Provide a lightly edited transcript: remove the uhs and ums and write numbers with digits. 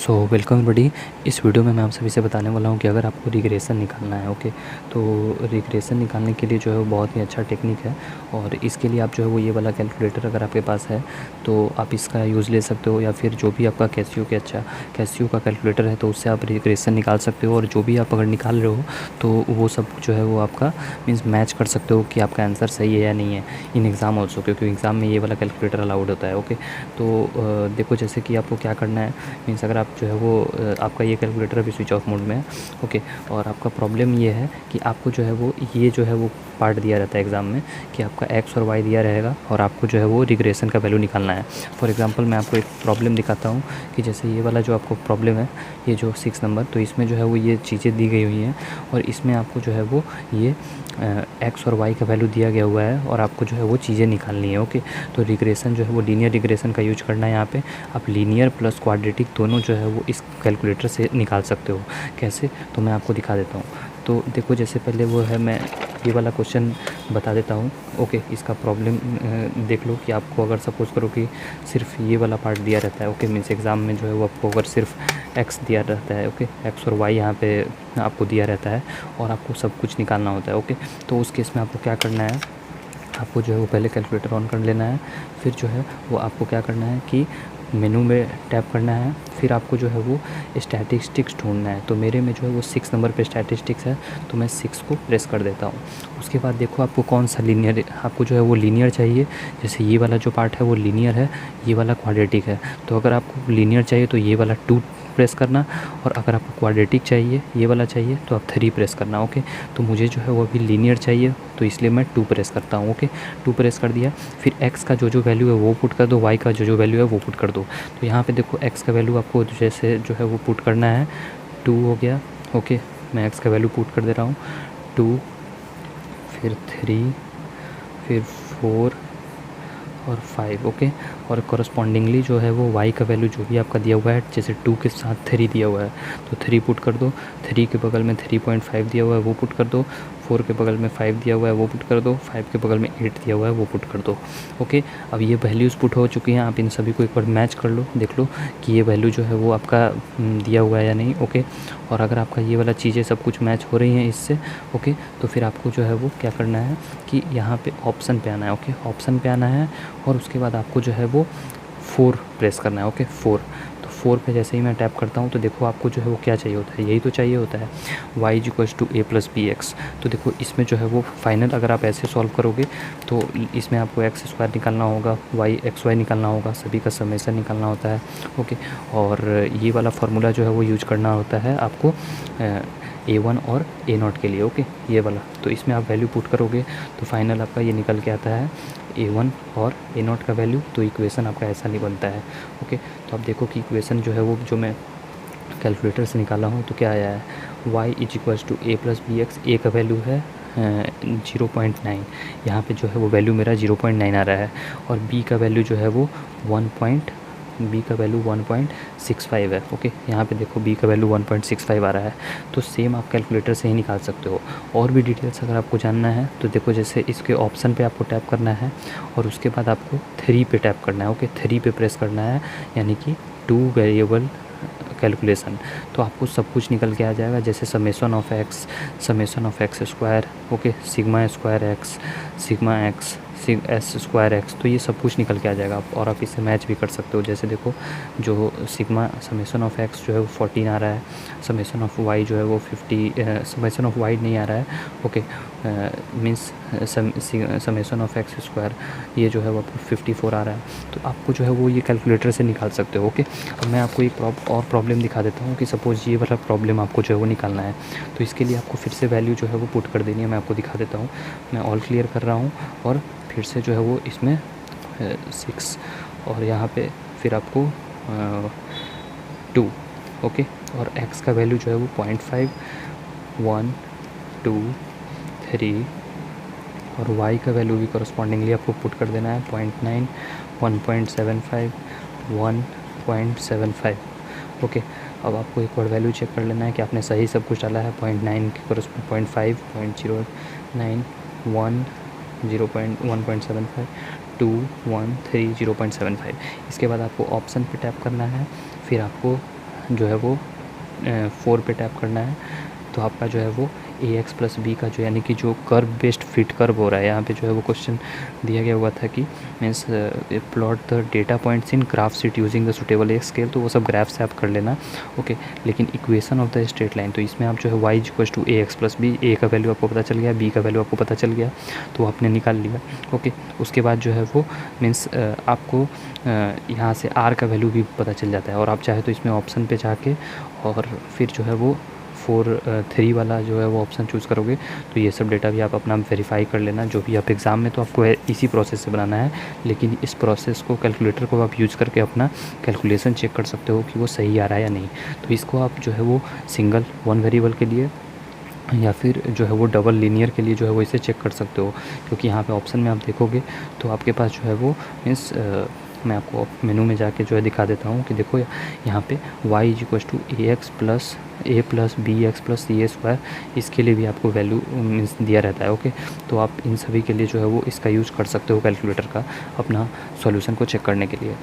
So welcome बडी। इस video में मैं आप सभी से बताने वाला हूँ कि अगर आपको रिग्रेशन निकालना है तो रिग्रेशन निकालने के लिए जो है वो बहुत ही अच्छा टेक्निक है। और इसके लिए आप जो है वो ये वाला कैलकुलेटर अगर आपके पास है तो आप इसका यूज़ ले सकते हो, या फिर जो भी आपका कैसियो का कैलकुलेटर है तो उससे आप रिग्रेशन निकाल सकते हो। और जो भी आप अगर निकाल रहे हो तो वो सब जो है वो आपका मीन्स मैच कर सकते हो कि आपका आंसर सही है या नहीं है इन एग्ज़ाम ऑल्सो, क्योंकि एग्ज़ाम में ये वाला कैलकुलेटर अलाउड होता है। तो देखो जैसे कि आपको क्या करना है, मीन्स अगर आप जो है वो आपका ये कैलकुलेटर अभी स्विच ऑफ मोड में है। और आपका प्रॉब्लम ये है कि आपको जो है वो ये जो है वो पार्ट दिया रहता है एग्ज़ाम में कि आपका एक्स और वाई दिया रहेगा और आपको जो है वो रिग्रेशन का वैल्यू निकालना है। फॉर एग्जांपल मैं आपको एक प्रॉब्लम दिखाता हूँ कि जैसे ये वाला जो आपको प्रॉब्लम है, ये जो 6 नंबर, तो इसमें जो है वो ये चीज़ें दी गई हुई हैं और इसमें आपको जो है वो ये एक्स और वाई का वैल्यू दिया गया हुआ है और आपको जो है वो चीज़ें निकालनी है। तो रिग्रेशन जो है वो लीनियर रिग्रेशन का यूज करना है। यहाँ पे आप लीनियर प्लस क्वाड्रेटिक दोनों जो है वो इस कैलकुलेटर से निकाल सकते हो। कैसे, तो मैं आपको दिखा देता हूँ। तो देखो जैसे पहले वो है, मैं ये वाला क्वेश्चन बता देता हूँ। इसका प्रॉब्लम देख लो कि आपको अगर सपोज़ करो कि सिर्फ ये वाला पार्ट दिया रहता है, मीन्स एग्ज़ाम में जो है वो आपको अगर सिर्फ एक्स दिया रहता है, एक्स और वाई यहाँ पे आपको दिया रहता है और आपको सब कुछ निकालना होता है। तो उस केस में आपको क्या करना है, आपको जो है वो पहले कैलकुलेटर ऑन कर लेना है। फिर जो है वो आपको क्या करना है कि मेनू में टैप करना है। फिर आपको जो है वो स्टैटिस्टिक्स ढूंढना है। तो मेरे में जो है वो 6 नंबर पे स्टैटिस्टिक्स है, तो मैं 6 को प्रेस कर देता हूँ। उसके बाद देखो आपको कौन सा लीनियर, आपको जो है वो लीनियर चाहिए। जैसे ये वाला जो पार्ट है वो लीनियर है, ये वाला क्वाड्रेटिक है। तो अगर आपको लीनियर चाहिए तो ये वाला 2 प्रेस करना, और अगर आपको क्वाड्रेटिक चाहिए, ये वाला चाहिए, तो आप 3 प्रेस करना। तो मुझे जो है वो अभी लीनियर चाहिए तो इसलिए मैं 2 प्रेस करता हूँ। 2 प्रेस कर दिया। फिर एक्स का जो वैल्यू है वो पुट कर दो, वाई का जो वैल्यू है वो पुट कर दो। तो यहाँ पे देखो एक्स का वैल्यू आपको जैसे जो है वो पुट करना है, 2 हो गया। मैं एक्स का वैल्यू पुट कर दे रहा हूँ, 2, फिर 3, फिर 4 और 5। और करस्पॉन्डिंगली जो है वो y का वैल्यू जो भी आपका दिया हुआ है, जैसे 2 के साथ 3 दिया हुआ है तो 3 पुट कर दो। 3 के बगल में 3.5 दिया हुआ है वो पुट कर दो। 4 के बगल में 5 दिया हुआ है वो पुट कर दो। 5 के बगल में 8 दिया हुआ है वो पुट कर दो। अब ये वैल्यूज़ पुट हो चुकी हैं। आप इन सभी को एक बार मैच कर लो, देख लो कि ये वैल्यू जो है वो आपका दिया हुआ है या नहीं। और अगर आपका ये वाला चीज़ें सब कुछ मैच हो रही हैं इससे, तो फिर आपको जो है वो क्या करना है कि यहाँ पे ऑप्शन पे आना है। ऑप्शन पे आना है और उसके बाद आपको जो है वो 4 प्रेस करना है। 4, तो 4 पे जैसे ही मैं टैप करता हूँ तो देखो आपको जो है वो क्या चाहिए होता है, यही तो चाहिए होता है, y = a + bx। तो देखो इसमें जो है वो फाइनल अगर आप ऐसे सॉल्व करोगे तो इसमें आपको x² निकालना होगा, xy निकालना होगा, सभी का समेशन निकालना होता है। और ये वाला फार्मूला जो है वो यूज करना होता है आपको a1 और a0 के लिए। ये वाला, तो इसमें आप वैल्यू पुट करोगे तो फाइनल आपका ये निकल के आता है a1 और a0 का वैल्यू। तो इक्वेशन आपका ऐसा नहीं बनता है। तो आप देखो कि इक्वेशन जो है वो जो मैं कैलकुलेटर से निकाला हूँ तो क्या आया है, y = a + bx। a का वैल्यू है 0.9, यहाँ पे जो है वो वैल्यू मेरा 0.9 आ रहा है। और b का वैल्यू जो है वो 1.65 है। यहाँ पे देखो b का वैल्यू 1.65 आ रहा है। तो सेम आप कैलकुलेटर से ही निकाल सकते हो। और भी डिटेल्स अगर आपको जानना है तो देखो जैसे इसके ऑप्शन पे आपको टैप करना है और उसके बाद आपको 3 पे टैप करना है। 3 पे प्रेस करना है, यानी कि 2 वेरिएबल कैलकुलेशन। तो आपको सब कुछ निकल के आ जाएगा, जैसे summation of x square, sigma square x, sigma x, s²x। तो ये सब कुछ निकल के आ जाएगा और आप इसे मैच भी कर सकते हो। जैसे देखो जो सिग्मा समेशन ऑफ x जो है वो 14 आ रहा है, समेशन ऑफ y जो है वो 50, समेशन ऑफ y नहीं आ रहा है। मीन्स समेशन ऑफ x² ये जो है वो 54 आ रहा है। तो आपको जो है वो ये कैलकुलेटर से निकाल सकते हो। अब मैं आपको एक और प्रॉब्लम दिखा देता हूँ कि सपोज़ ये वाला प्रॉब्लम आपको जो है वो निकालना है। तो इसके लिए आपको फिर से वैल्यू जो है वो पुट कर देनी है। मैं आपको दिखा देता हूँ, मैं ऑल क्लियर कर रहा हूँ और फिर से जो है वो इसमें 6 और यहाँ पे फिर आपको 2। और x का वैल्यू जो है वो 0.5, 1, 2, 3 और y का वैल्यू भी करस्पॉन्डिंगली आपको पुट कर देना है, 0.9, 1.75, 1.75। अब आपको एक और वैल्यू चेक कर लेना है कि आपने सही सब कुछ डाला है। 0.9 के करस्पॉन्ड 0.5, 0.09, 1, 1.75, 2, 1, 3, 0.75। इसके बाद आपको ऑप्शन पे टैप करना है, फिर आपको जो है वो 4 पे टैप करना है, तो आपका जो है वो ax प्लस बी का जो यानी कि जो कर्व बेस्ड फिट कर्व हो रहा है, यहाँ पे जो है वो क्वेश्चन दिया गया हुआ था कि means plot the data points in graph sheet using the suitable x scale, तो वो सब ग्राफ से आप कर लेना। ओके, लेकिन equation of the straight line, तो इसमें आप जो है y equal to a x plus b, a का वैल्यू आपको पता चल गया, बी का वैल्यू आपको पता चल गया, तो आपने निकाल लिया। ओके, उसके बाद जो है वो मीन्स आपको यहाँ से r का वैल्यू भी पता चल जाता है, और आप चाहे तो इसमें ऑप्शन पे जाके और फिर जो है वो 3 वाला जो है वो ऑप्शन चूज़ करोगे, तो ये सब डेटा भी आप अपना वेरीफाई कर लेना। जो भी आप एग्ज़ाम में तो आपको इसी प्रोसेस से बनाना है, लेकिन इस प्रोसेस को कैलकुलेटर को आप यूज़ करके अपना कैलकुलेशन चेक कर सकते हो कि वो सही आ रहा है या नहीं। तो इसको आप जो है वो सिंगल 1 वेरिएबल के लिए या फिर जो है वो डबल लीनियर के लिए जो है वो इसे चेक कर सकते हो, क्योंकि यहाँ पे ऑप्शन में आप देखोगे तो आपके पास जो है वो मीन्स मैं आपको मेनू में जाके जो है दिखा देता हूँ कि देखो यहाँ पे y is equal to A plus B X plus C A square, इसके लिए भी आपको वैल्यू मीन्स दिया रहता है। ओके, तो आप इन सभी के लिए जो है वो इसका यूज़ कर सकते हो कैलकुलेटर का अपना सॉल्यूशन को चेक करने के लिए।